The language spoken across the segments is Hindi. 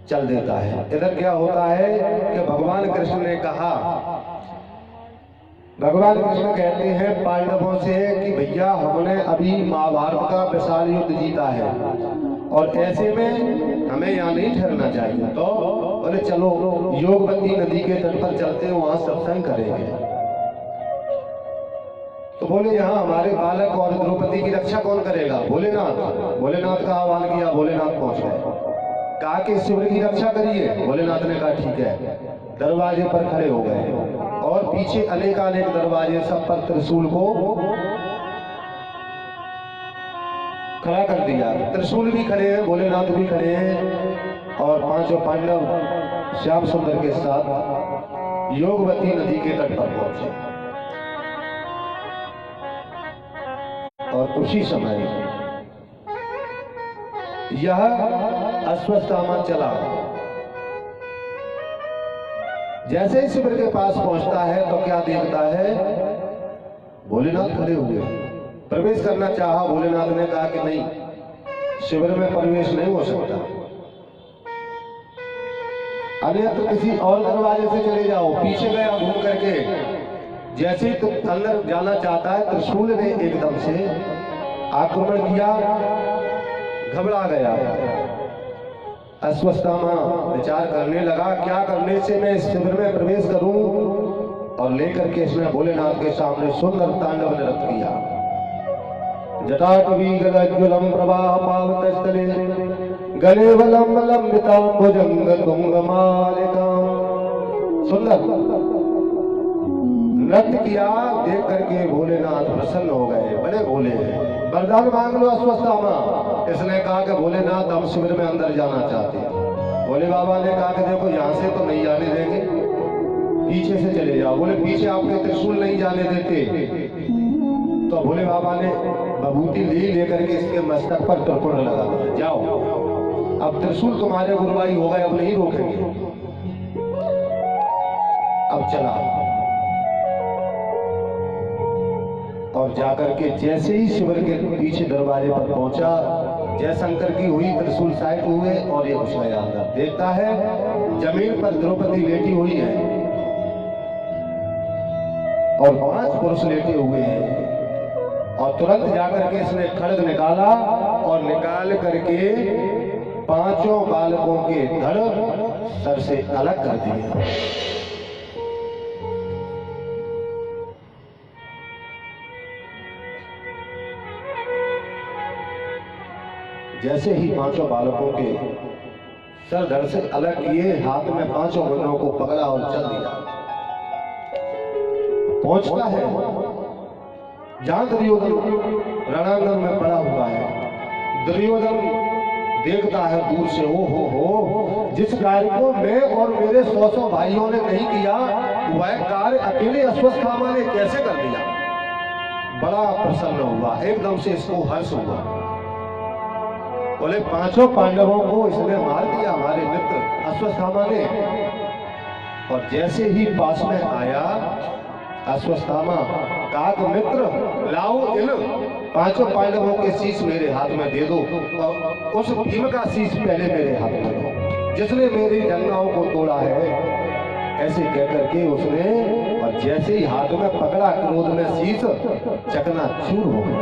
चल देता है। इधर क्या होता है कि भगवान कृष्ण ने कहा, भगवान कृष्ण कहते हैं पांडवों से कि भैया हमने अभी महाभारत का विशाल युद्ध जीता है और ऐसे में हमें यहाँ नहीं ठहरना चाहिए। तो बोले चलो योगवती नदी के तट पर चलते हैं, वहां सत्संग करेंगे। तो बोले यहाँ हमारे बालक और द्रौपदी की रक्षा कौन करेगा? भोलेनाथ। भोलेनाथ का आह्वान किया, भोलेनाथ पहुंच गए। कहा कि शिविर की रक्षा करिए। भोलेनाथ ने कहा ठीक है। दरवाजे पर खड़े हो गए और पीछे अनेकानेक दरवाजे, सब पर त्रिशूल को खड़ा कर दिया। त्रिशूल भी खड़े हैं, भोलेनाथ भी खड़े हैं और पांचों पांडव श्याम सुंदर के साथ योगवती नदी के तट पर पहुंचे। और उसी समय यह अश्वत्थामा चला। जैसे ही शिविर के पास पहुंचता है तो क्या देखता है? भोलेनाथ खड़े हुए। प्रवेश करना चाहा, भोलेनाथ ने कहा कि नहीं, शिविर में प्रवेश नहीं हो सकता, अन्यथा किसी और दरवाजे से चले जाओ। पीछे गया घूम करके, जैसे ही तुम अंदर जाना चाहता है, त्रिशूल ने एकदम से आक्रमण किया, घबरा गया। अश्वत्थामा विचार करने लगा, क्या करने से मैं इस शिविर में प्रवेश करूं, और लेकर के इसने भोलेनाथ के सामने सुंदर तांडव नृत्य किया। जटाटवीगलज्ज्वलं प्रवाह पावतस्थले गलेवलम लंबितां भुजंग तुंगमालिकां। सुंदर नृत्य किया। देख करके भोलेनाथ प्रसन्न हो गए, बड़े भोले हैं। वरदान मांग लो अश्वत्थामा। इसने कहा कि भोलेनाथ हम शिविर में अंदर जाना चाहते हैं। भोले बाबा ने कहा कि देखो यहाँ से तो नहीं जाने देंगे, पीछे से चले जाओ। बोले पीछे आपके त्रिशूल नहीं जाने देते। तो भोले बाबा ने बभूति लेकर के इसके मस्तक पर त्रिपुर लगा दिया, जाओ अब त्रिशूल तुम्हारे गुरुवाई हो गए, अब नहीं रोकेंगे। अब चला और जाकर के जैसे ही शिविर के पीछे दरवाजे पर पहुंचा, जयशंकर की हुई, त्रिशूल साइड हुए और ये घुस गया अंदर। देखता है जमीन पर द्रौपदी लेटी हुई है और 5 पुरुष लेटे हुए हैं। और तुरंत जाकर के इसने खड्ग निकाला और निकाल करके 5 बालकों के धड़ सर से अलग कर दिए। जैसे ही 5 बालकों के सर धड़ से अलग किए, हाथ में 5 गन्नों को पकड़ा और चल दिया। पहुंचता है जहां दुर्योधन रणांगण में पड़ा हुआ है। दुर्योधन देखता है दूर से, ओ हो, जिस कार्य को मैं और मेरे 100 भाइयों ने नहीं किया, वह कार्य अकेले अश्वत्थामा ने कैसे कर दिया। बड़ा प्रसन्न हुआ, एकदम से इसको हर्ष हुआ। बोले 5 पांडवों को इसने मार दिया हमारे मित्र अश्वत्थामा ने। और जैसे ही पास में आया अश्वत्थामा, कहा कि मित्र लाओ इन 5 पांडवों के शीश मेरे हाथ में दे दो, और उस भीम का शीश पहले मेरे हाथ में दो जिसने मेरी जंगाओं को तोड़ा है। ऐसे कहकर के उसने, और जैसे ही हाथ में पकड़ा, क्रोध में शीश चकनाचूर हो गया।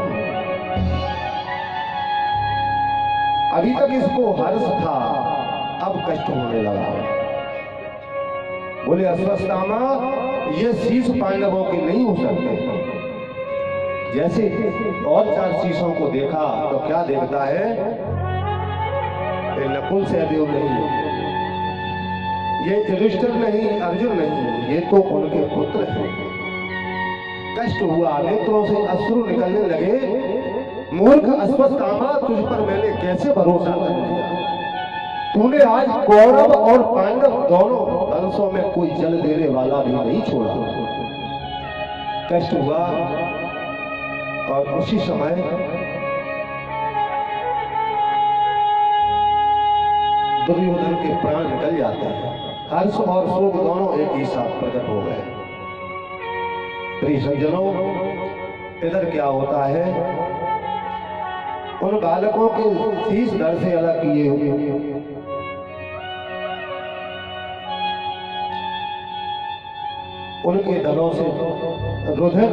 अभी तक इसको हर्ष था, अब कष्ट होने लगा। बोले अश्वत्थामा, ये शीश पांडवों के नहीं हो सकते। जैसे और 4 शीशों को देखा तो क्या देखता है? ये नकुल सहदेव नहीं, ये युधिष्ठिर नहीं, अर्जुन नहीं, ये तो उनके पुत्र हैं। कष्ट हुआ, नेत्रों से अश्रु निकलने लगे। मूर्ख अश्वत्थामा, तुझ पर मैंने कैसे भरोसा कर दिया। तूने आज कौरव और पांडव दोनों वंशों में कोई जल देने वाला भी नहीं छोड़ा। कष्ट हुआ। और उसी समय दुर्योधन के प्राण निकल जाते हैं। हर्ष और शोक दोनों एक ही साथ प्रकट हो गए। प्रिय सज्जनों, इधर क्या होता है? उन बालकों के शीश धड़ से अलग किए हुए उनके दलों से रुधिर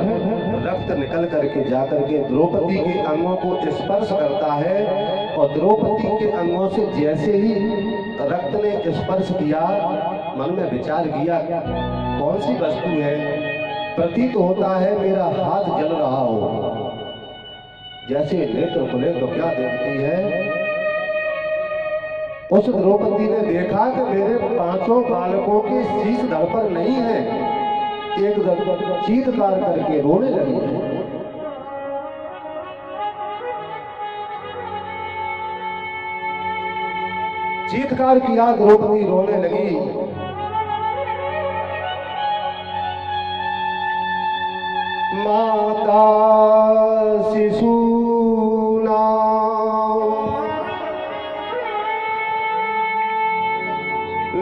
रक्त निकल करके जाकर के द्रौपदी के अंगों को स्पर्श करता है और द्रौपदी के अंगों से जैसे ही रक्त ने स्पर्श किया, मन में विचार किया कौन सी वस्तु है, प्रतीत होता है मेरा हाथ जल रहा हो। जैसे नेत्र खुले तो क्या देखती है, उस द्रौपदी ने देखा कि मेरे 5 बालकों के शीश धड़ पर नहीं है। एकदम चीत्कार करके रोने लगी। चीत्कार किया, द्रौपदी रोने लगी। माता शिशु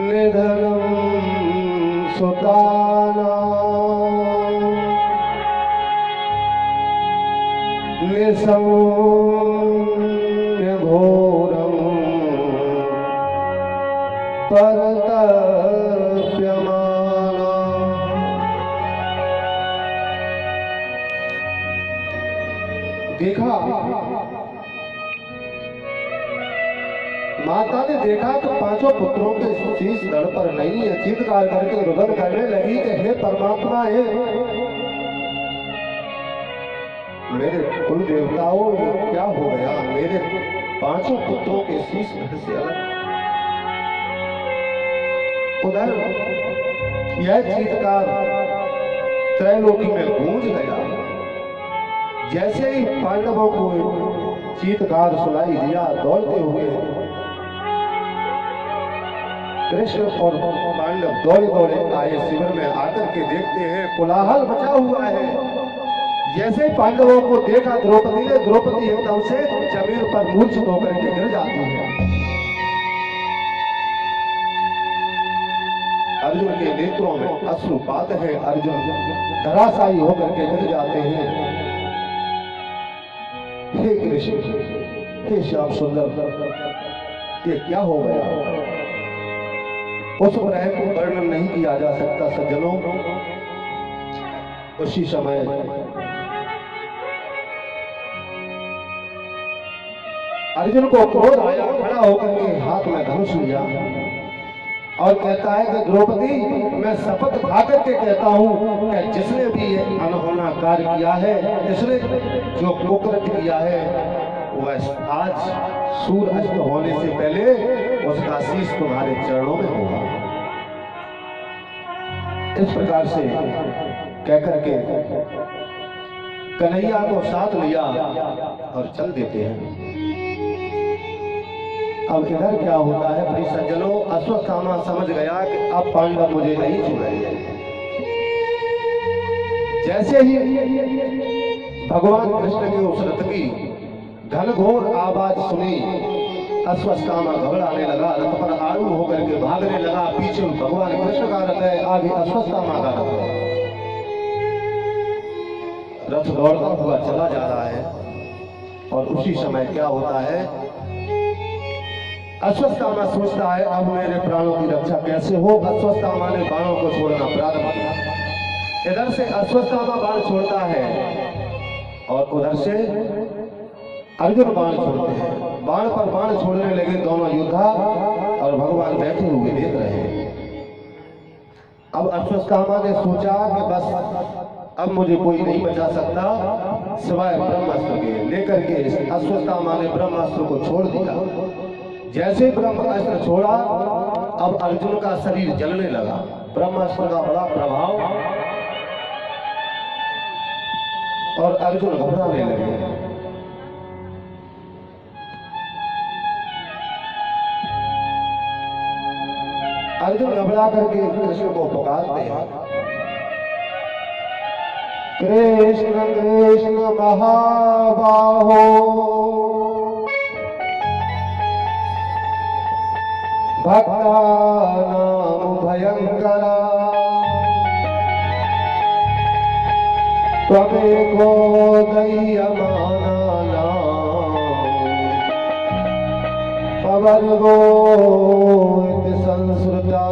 निधनम सुताना निसंय घोरम परतप्यमाना। देखा, माता ने देखा तो 5 पुत्रों के शीश धड़ पर नहीं है। चीत्कार करके रुदन करने लगी कि हे परमात्मा, है मेरे कुल देवताओं, ये क्या हो गया, मेरे 5 पुत्रों के शीश धड़ से अलग। उधर यह चीत्कार त्रैलोकी में गूंज गया। जैसे ही पांडवों को चीत्कार सुनाई दिया, दौड़ते हुए कृष्ण और पांडव दौड़े दौड़े आए। शिविर में आकर के देखते हैं कोलाहल मचा हुआ है। जैसे पांडवों को देखा द्रौपदी ने, द्रौपदी एकदम से जमीन पर मूर्छित होकर के गिर जाती है। अर्जुन के नेत्रों में अश्रुपात है। अर्जुन धराशायी होकर के गिर जाते हैं। हे कृष्ण, हे श्याम सुंदर, ये क्या हो गया? उस प्रलय को वर्णन नहीं किया जा सकता सज्जनों। उसी समय अर्जुन को क्रोध आया, खड़ा होकर के हाथ में धनुष लिया और कहता है कि द्रौपदी, मैं शपथ खा करके कहता हूं कि जिसने भी ये अनहोना कार्य किया है, जिसने जो कुकृत्य किया है, वह आज सूर्य अस्त होने से पहले उसका शीश तुम्हारे चरणों में होगा। इस प्रकार से कहकर के कन्हैया को साथ लिया और चल देते हैं। अब इधर क्या होता है भाई सज्जनों, अश्वत्थामा समझ गया कि अब पांडव मुझे नहीं छुड़ाएंगे। जैसे ही भगवान कृष्ण की उस रथ की घनघोर आवाज सुनी, अश्वत्थामा घबराने लगा, रथ पर आरूढ़ होकर के भागने लगा। पीछे भगवान कृष्ण का रथ है, आगे अश्वत्थामा का रथ है। रथ दौड़ता हुआ चला जा रहा है और उसी समय क्या होता है, अश्वत्थामा सोचता है अब मेरे प्राणों की रक्षा कैसे हो। अश्वत्थामा ने बाणों को छोड़ना प्रारंभ किया। इधर से अश्वत्थामा बाण छोड़ता है और उधर से अर्जुन बाण छोड़ते हैं। बाण पर बाण छोड़ने लगे दोनों योद्धा और भगवान बैठे हुए देख रहे हैं। अब अश्वत्थामा ने सोचा कि बस अब मुझे कोई नहीं बचा सकता सिवाय ब्रह्मास्त्र के। लेकर के अश्वत्थामा ने ब्रह्मास्त्र को छोड़ दिया। जैसे ब्रह्मास्त्र छोड़ा, अब अर्जुन का शरीर जलने लगा। ब्रह्मास्त्र का बड़ा प्रभाव और अर्जुन घबराने लगे। अर्जुन घबरा करके कृष्ण को पुकारते हैं, कृष्ण कृष्ण महाबाहो भक्तानां भयंकरा त्वमेको दह्यमानानां पवर्गो इति संस्कृता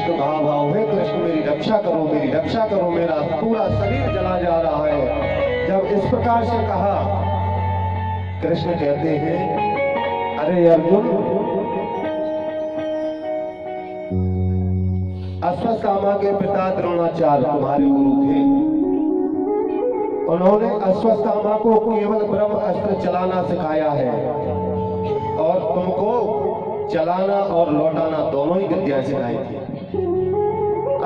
एक भाव, हे कृष्ण मेरी रक्षा करो, मेरी रक्षा करो, मेरा पूरा शरीर जला जा रहा है। जब इस प्रकार से कहा, कृष्ण कहते हैं, अरे अर्जुन, अश्वत्थामा के पिता द्रोणाचार्य तुम्हारे गुरु थे। उन्होंने अश्वत्थामा को केवल ब्रह्म अस्त्र चलाना सिखाया है और तुमको चलाना और लौटाना दोनों ही विद्या सिखाई थी।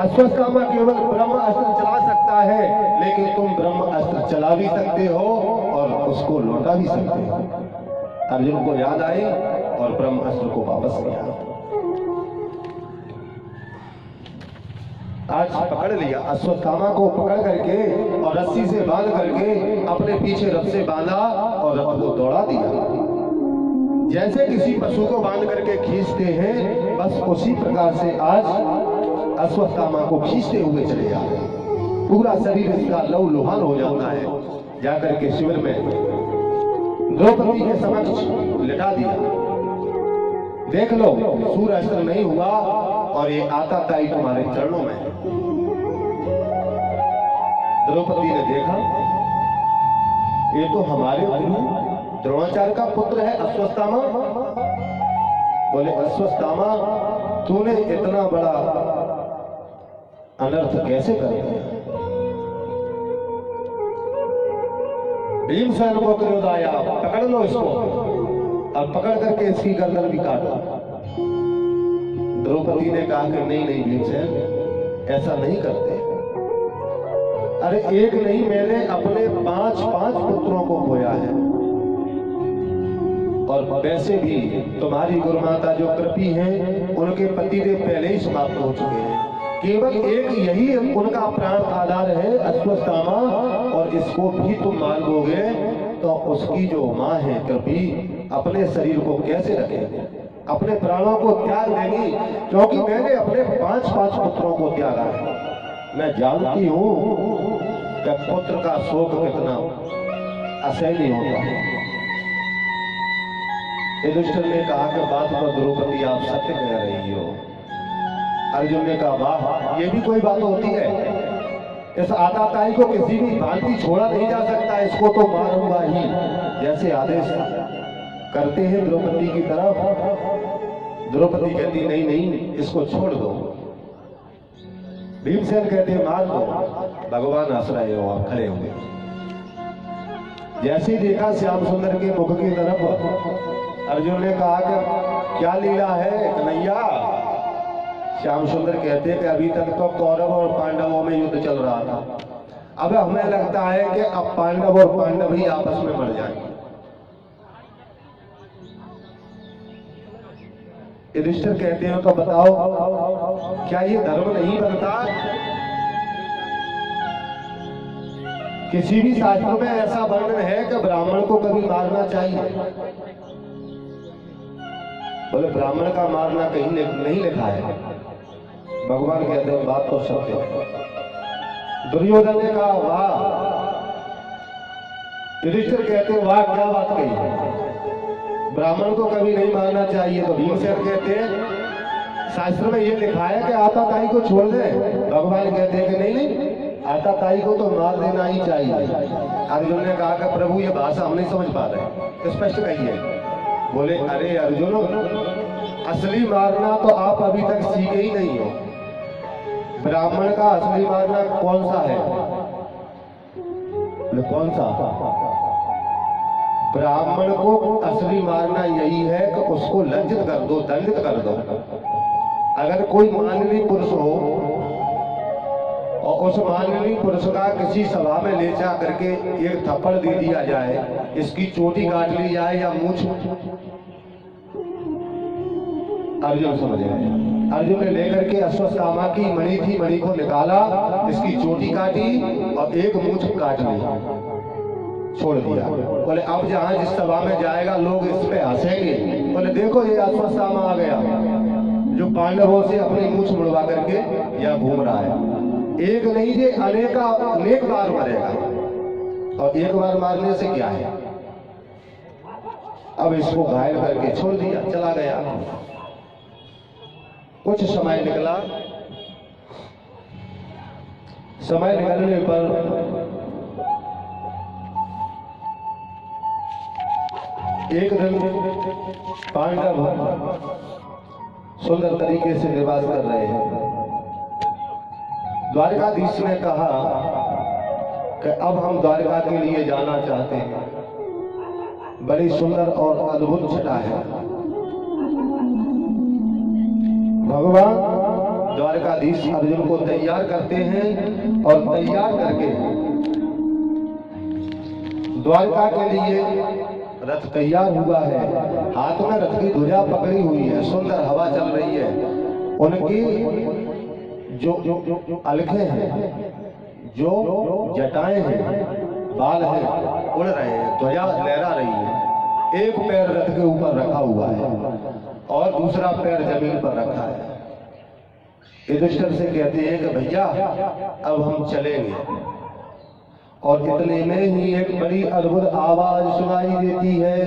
अश्वत्थामा केवल ब्रह्म अस्त्र चला सकता है, लेकिन तुम ब्रह्म अस्त्र चला भी सकते हो और उसको लौटा भी सकते हो। अर्जुन को याद आई और ब्रह्म अस्त्र को वापस किया। आज पकड़ लिया, अश्वत्थामा को पकड़ करके और रस्सी से बांध करके अपने पीछे रथ से बांधा और रथ को दौड़ा दिया। जैसे किसी पशु को बांध करके खींचते हैं, बस उसी प्रकार से आज अश्वत्थामा को खींचते हुए चले जा रहे हैं। पूरा शरीर इसका लहूलुहान हो जाता है। जाकर के शिविर में द्रौपदी के समक्ष लिटा दिया। देख लो, सूर्य अस्त्र नहीं हुआ और ये आताताई तुम्हारे चरणों में है। द्रौपदी ने देखा, ये तो हमारे गुरु द्रोणाचार्य का पुत्र है अश्वत्थामा। बोले, अश्वत्थामा, तूने इतना बड़ा अनर्थ कैसे कर दिया? भीमसेन को क्रोध आया, पकड़ लो इसको, अब पकड़ करके इसकी गर्दन भी काटो। द्रौपदी ने कहा कि नहीं नहीं भीमसेन, ऐसा नहीं करते। अरे एक नहीं, मैंने अपने 5 पुत्रों को खोया है और वैसे भी तुम्हारी गुरुमाता जो कृपी हैं, उनके पतिदेव पहले ही समाप्त हो चुके हैं। केवल एक यही उनका प्राण आधार है अश्वत्थामा, और इसको भी तुम मार दोगे तो उसकी जो माँ है कृपी, अपने शरीर को कैसे रखेगी? अपने प्राणों को त्याग देगी, क्योंकि मैंने अपने 5 पुत्रों को त्यागा है। मैं जानती हूं कि पुत्र का शोक कितना असहनीय होता है। युधिष्ठिर ने कहा कि बात पर द्रौपदी आप सत्य कह रही हो। अर्जुन ने कहा, वाह, ये भी कोई बात होती है? इस आताताई को किसी भी भांति छोड़ा नहीं जा सकता, इसको तो मारूंगा ही। जैसे आदेश करते हैं द्रौपदी की तरफ, द्रौपदी कहती नहीं नहीं, इसको छोड़ दो। भीमसेन कहते मार दो। भगवान हंस रहे हो, आप खड़े होंगे। जैसे ही देखा श्याम सुंदर के मुख की तरफ, अर्जुन ने कहा कि क्या लीला है कन्हैया? श्याम सुंदर कहते कि अभी तक तो कौरव और पांडवों में युद्ध चल रहा था, अब हमें लगता है कि अब पांडव और पांडव ही आपस में मर जाएंगे। युधिष्ठिर कहते हैं, तो बताओ, क्या ये धर्म नहीं बनता? किसी भी शास्त्र में ऐसा वर्णन है कि ब्राह्मण को कभी मारना चाहिए? बोले, ब्राह्मण का मारना कहीं नहीं लिखा है। भगवान कहते हैं, बात तो सत्य है। दुर्योधन ने कहा, वाह। युधिष्ठिर कहते हैं, वाह, क्या बात कही, ब्राह्मण को कभी नहीं मारना चाहिए। तो भीमसेन कहते हैं, शास्त्र में ये लिखा है कि आताताई को छोड़ दे। भगवान कहते हैं कि नहीं नहीं, आताताई को तो मार देना ही चाहिए। अर्जुन ने कहा कि प्रभु ये भाषा हम नहीं समझ पा रहे, स्पष्ट कहिए। बोले, अरे अर्जुन, असली मारना तो आप अभी तक सीखे ही नहीं हो। ब्राह्मण का असली मारना कौन सा है? बोले, कौन सा? ब्राह्मण को असली मारना यही है कि उसको लज्जित कर दो, दंडित कर दो। अगर कोई माननीय पुरुष हो और उस माननीय पुरुष का किसी सभा में ले जा करके एक थप्पड़ दे दिया जाए, इसकी चोटी काट ली जाए या मूंछ, अर्जुन समझ गए। अर्जुन ने लेकर के अश्वत्थामा की मणि थी, मणि को निकाला, इसकी चोटी काटी और एक मूंछ काट ली, छोड़ दिया। बोले, अब जहां जिस सभा में जाएगा लोग इस पे हंसेंगे। बोले, देखो ये अश्वत्थामा आ गया जो पांडवों से अपनी मूंछ मुड़वा करके यहाँ घूम रहा है। एक नहीं, ये अनेक बार मरेगा, और एक बार मारने से क्या है? अब इसको घायल करके छोड़ दिया, चला गया। कुछ समय निकला, समय निकलने पर एक दिन पांडव सुंदर तरीके से निवास कर रहे हैं। द्वारकाधीश ने कहा कि अब हम द्वारका के लिए जाना चाहते हैं। बड़ी सुंदर और अद्भुत छटा है। भगवान द्वारकाधीश अर्जुन को तैयार करते हैं और तैयार करके द्वारका के लिए रथ तैयार हुआ है। हाथ में रथ की ध्वजा पकड़ी हुई है। सुंदर हवा चल रही है। उनकी जो अलखे हैं, जो जटाएं हैं, बाल हैं, उड़ रहे हैं, ध्वजा लहरा रही है। एक पैर रथ के ऊपर रखा हुआ है और दूसरा पैर जमीन पर रखा है। युधिष्ठिर से कहते हैं कि भैया अब हम चलेंगे। और इतने में ही एक बड़ी अद्भुत आवाज सुनाई देती है।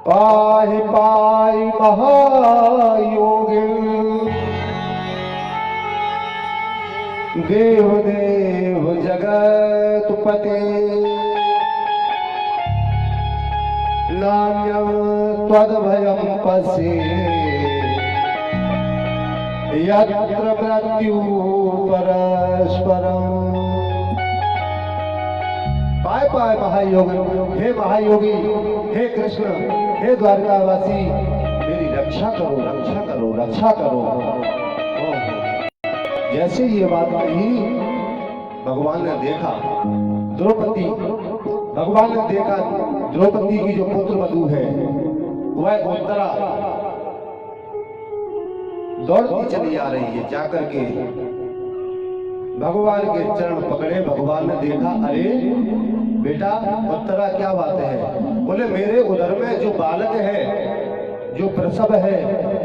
पाहि पाहि महायोगी देव देव जगतपते नान्यं त्वद्भयं पश्ये यत्र मृत्यु परस्परम्। पाए पाए महायोगी, हे महायोगी, हे कृष्ण, हे द्वारकावासी, मेरी रक्षा करो, रक्षा करो, रक्षा करो। जैसे ये बात कही, भगवान ने देखा द्रौपदी, भगवान ने देखा द्रौपदी की जो पुत्र वधू है वह उत्तरा दौड़ती चली आ रही है। जाकर के भगवान के चरण पकड़े। भगवान ने देखा, अरे बेटा उत्तरा क्या बात है? बोले मेरे उदर में जो बालक है, जो प्रसव है,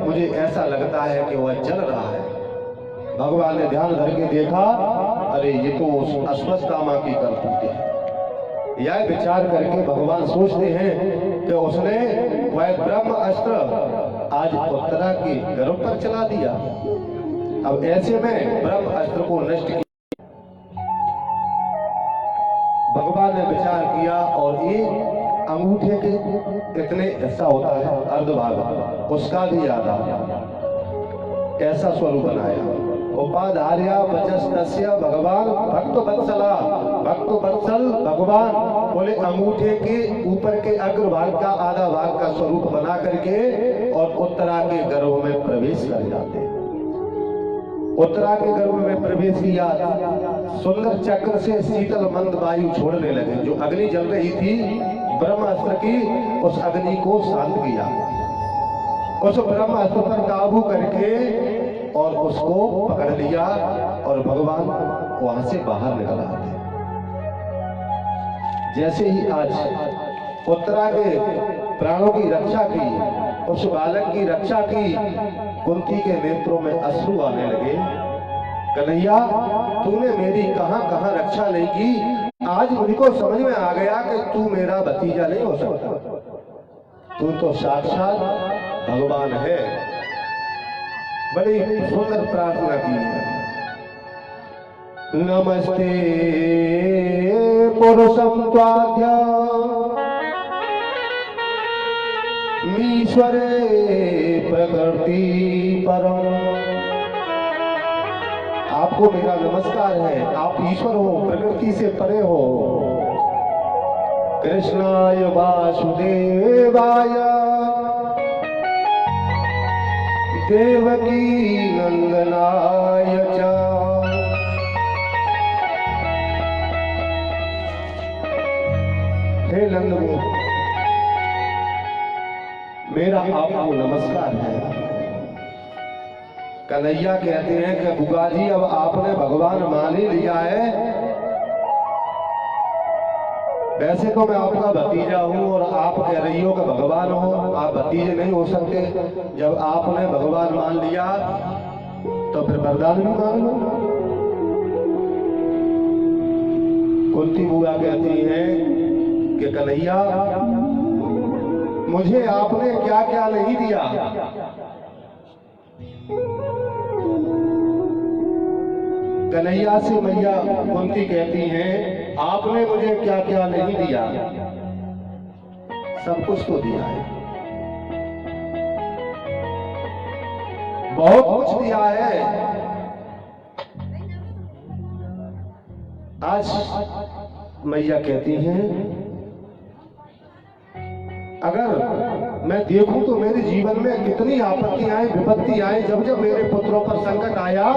मुझे ऐसा लगता है कि वह जल रहा है। भगवान ने ध्यान धर के देखा, अरे ये तो अश्वत्थामा की करतूत है। यह विचार करके भगवान सोचते हैं कि उसने वह ब्रह्म अस्त्र आज उत्तरा के गर्भ पर चला दिया। अब ऐसे में ब्रह्म अस्त्र को नष्ट किया। भगवान ने विचार किया और ये अंगूठे के इतने ऐसा होता है अर्धभाग, उसका भी आधा ऐसा स्वरूप बनाया। उपाधार्या वचस्तस्य भगवान भक्त वत्सला, भक्त वत्सल भगवान बोले अंगूठे के ऊपर के अग्रभाग का आधा भाग का स्वरूप बना करके और उत्तरा के गर्भ में प्रवेश कर जाते। उत्तरा के गर्भ में प्रवेश किया। सुंदर चक्र से शीतल मंद वायु छोड़ने लगे। जो अग्नि जल रही थी ब्रह्मास्त्र की, उस अग्नि को शांत किया। उस ब्रह्मास्त्र पर काबू करके और उसको पकड़ लिया और भगवान वहां से बाहर निकल आते। जैसे ही आज उत्तरा के प्राणों की रक्षा की, उस बालक की रक्षा की, कुंती के नेत्रों में अश्रु आने लगे। कन्हैया तूने मेरी कहां कहां रक्षा नहीं की। आज मुझको समझ में आ गया कि तू मेरा भतीजा नहीं हो सकता, तू तो साक्षात भगवान है। बड़ी सुंदर प्रार्थना की है। नमस्ते पुरुषं त्वाद्य ईश्वरे प्रकृति परम। आपको मेरा नमस्कार है। आप ईश्वर हो, प्रकृति से परे हो। कृष्णाय वासुदेवाय देवकी नंदनाय च। हे नंद, मेरा आपको नमस्कार है। कन्हैया कहते हैं कि बुआ जी अब आपने भगवान मान ही लिया है। वैसे तो मैं आपका भतीजा हूं और आप कह रही हो कि भगवान हो। आप भतीजे नहीं हो सकते। जब आपने भगवान मान लिया तो फिर वरदान भी मांग लो। कुंती बुआ कहती है कि कन्हैया मुझे आपने क्या क्या नहीं दिया। कन्हैया से मैया कुंती कहती हैं, आपने मुझे क्या क्या नहीं दिया, सब कुछ तो दिया है, बहुत कुछ दिया है। आज मैया कहती हैं, अगर मैं देखूं तो मेरे जीवन में कितनी आपत्ति आई, विपत्ति आई, जब जब मेरे पुत्रों पर संकट आया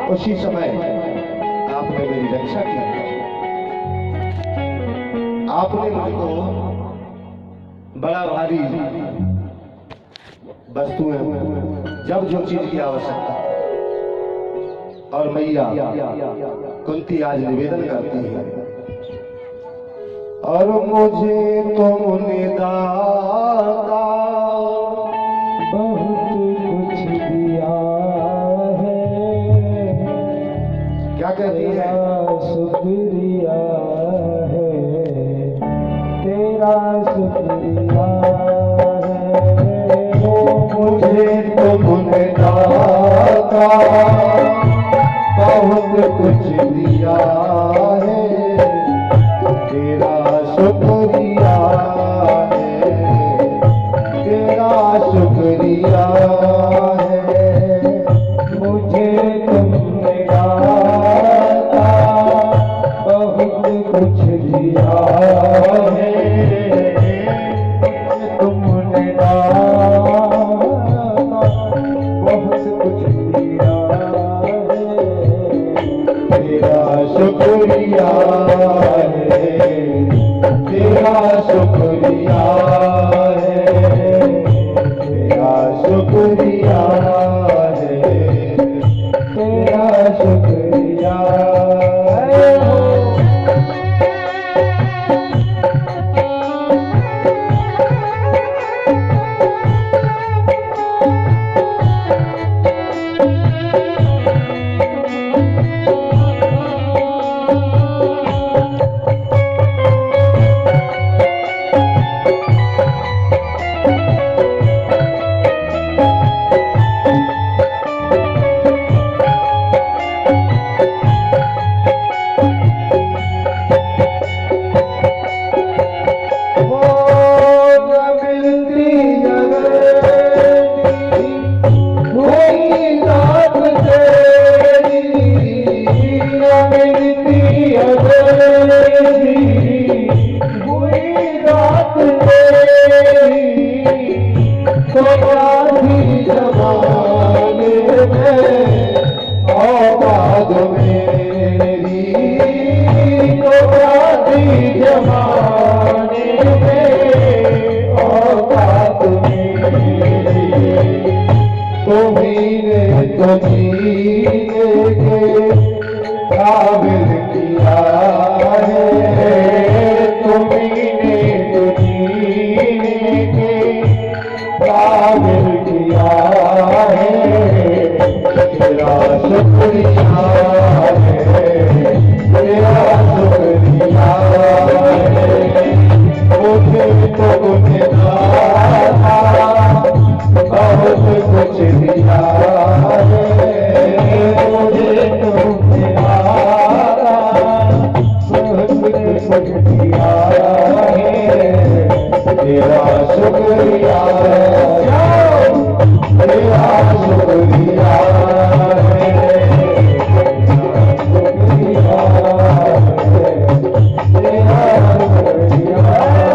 उसी समय आपने मेरी रक्षा की। आपने मुझको बड़ा भारी वस्तुएं, जब जो चीज की आवश्यकता, और मैया कुंती आज निवेदन करती है, और मुझे तुमने दाता बहुत कुछ दिया है, क्या कहती है, शुक्रिया है, तेरा शुक्रिया है। मुझे तुमने दाता बहुत कुछ दिया है, तेरा शुक्रिया है, तेरा शुक्रिया है। मुझे तुमने दाता बहुत कुछ दिया है, तुमने दाता बहुत कुछ दिया है, तेरा शुक्रिया है, तेरा शुक्रिया है, तेरा शुक्रिया है, तेरा शुक्रिया है। काबिल किया है, तुमने तो जीने के काबिल किया है, तेरा शुक्रिया है, तेरा शुक्रिया है। मुझे तुमने बहुत कुछ दिया है, मुझे तुमने बहुत कुछ दिया है, तेरा शुक्रिया है, तेरा शुक्रिया है, शुक्रिया है, तेरा शुक्रिया है।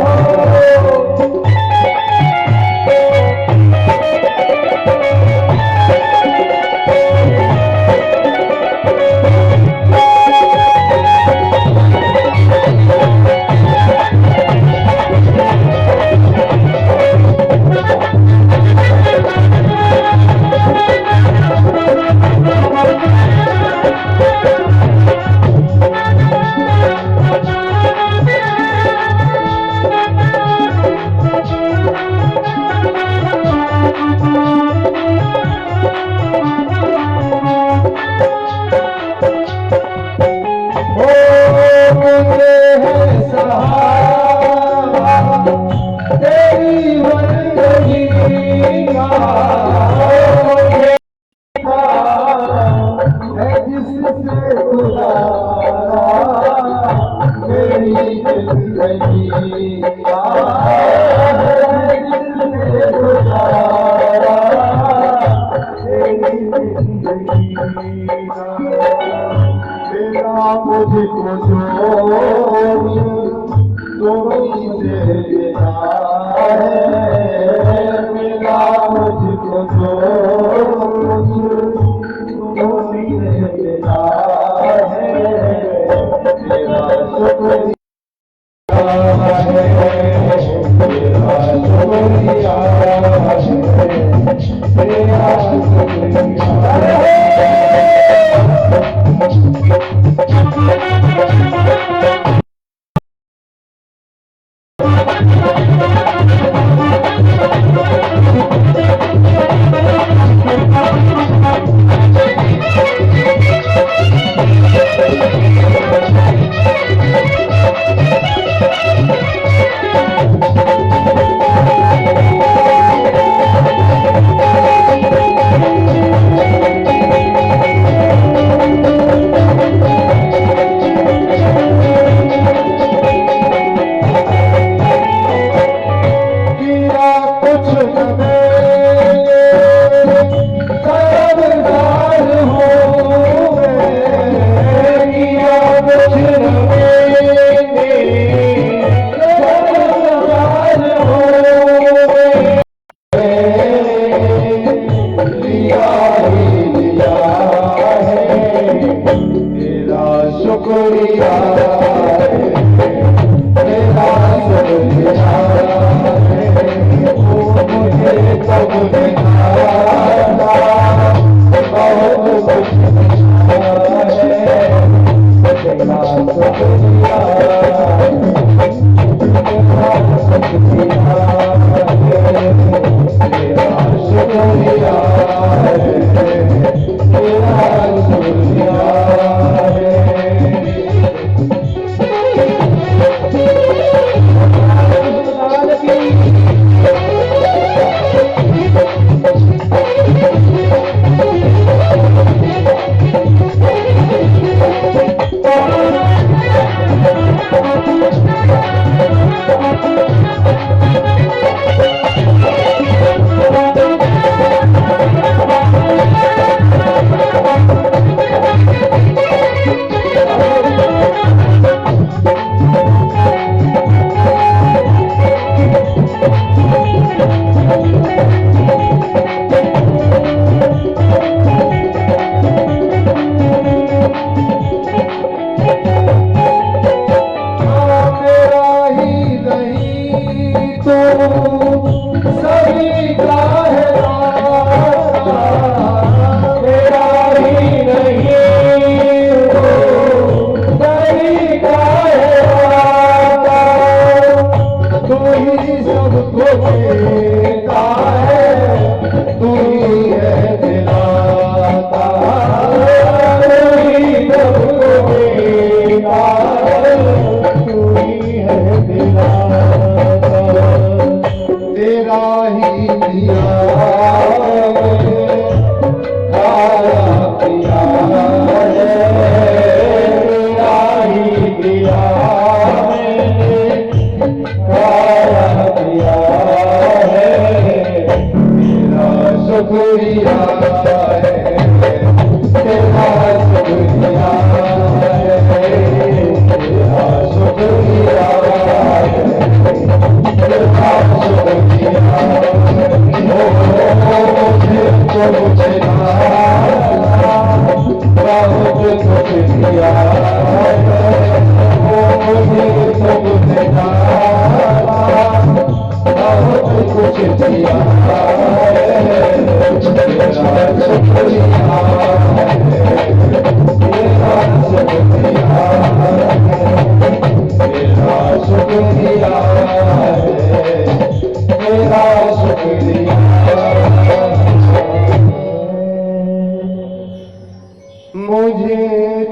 मुझे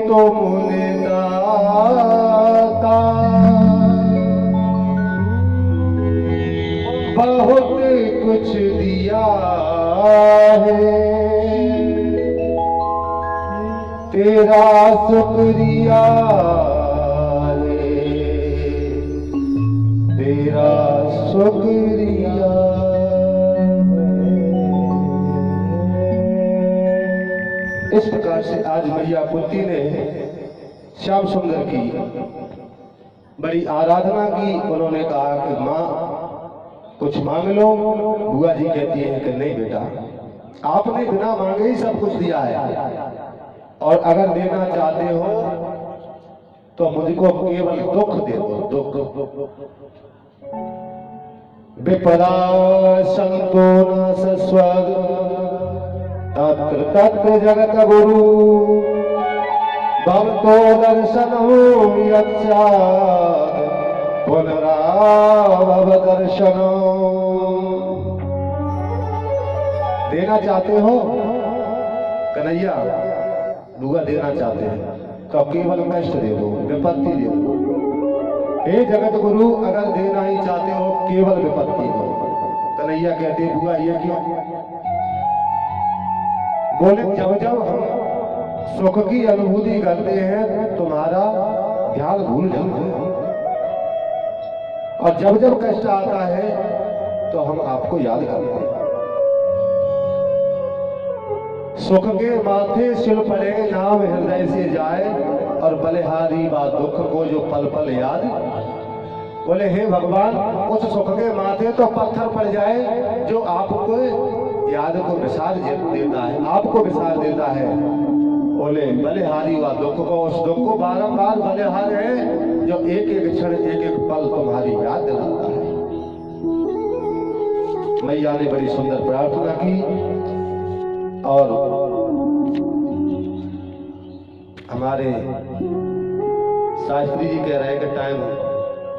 तुमने दाता बहुत कुछ दिया है, तेरा शुक्रिया है, तेरा शुक्रिया। इस प्रकार से आज मैया कुंती ने श्याम सुंदर की बड़ी आराधना की। उन्होंने कहा कि माँ कुछ मांग लो। बुआ जी कहती है कि नहीं बेटा, आपने बिना मांगे ही सब कुछ दिया है, और अगर देना चाहते हो तो मुझको केवल दुख दे दो, दुख। विपदा संतो न सस्वग तत्र तत्र जगत गुरु भवतो दर्शनो यत्स्यात् पुनराभव दर्शनो। देना चाहते हो कन्हैया, बुआ देना चाहते हैं तो केवल कष्ट दे दो, विपत्ति दे दो। हे जगत गुरु, अगर देना ही चाहते हो केवल विपत्ति दो। कन्हैया कहते बुआ ये क्यों? बोले जब जब हम सुख की अनुभूति करते हैं तुम्हारा ध्यान भूल जाते हैं, और जब जब कष्ट आता है तो हम आपको याद करते हैं। सुख के माथे सिल पड़े नाम हृदय से जाए, और बलिहारी बा दुख को जो पल पल याद। बोले हे भगवान, उस सुख के माथे तो पत्थर पड़ जाए जो आपको याद को विसार देता है, आपको विसार देता है। बोले बलिहारी व दुख को, उस दुख को बारंबार बलिहार है जो एक एक क्षण एक एक पल तुम्हारी याद दिलाता है। मैया ने बड़ी सुंदर प्रार्थना की, और हमारे शास्त्री जी कह रहे हैं कि टाइम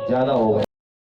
ज्यादा हो गया।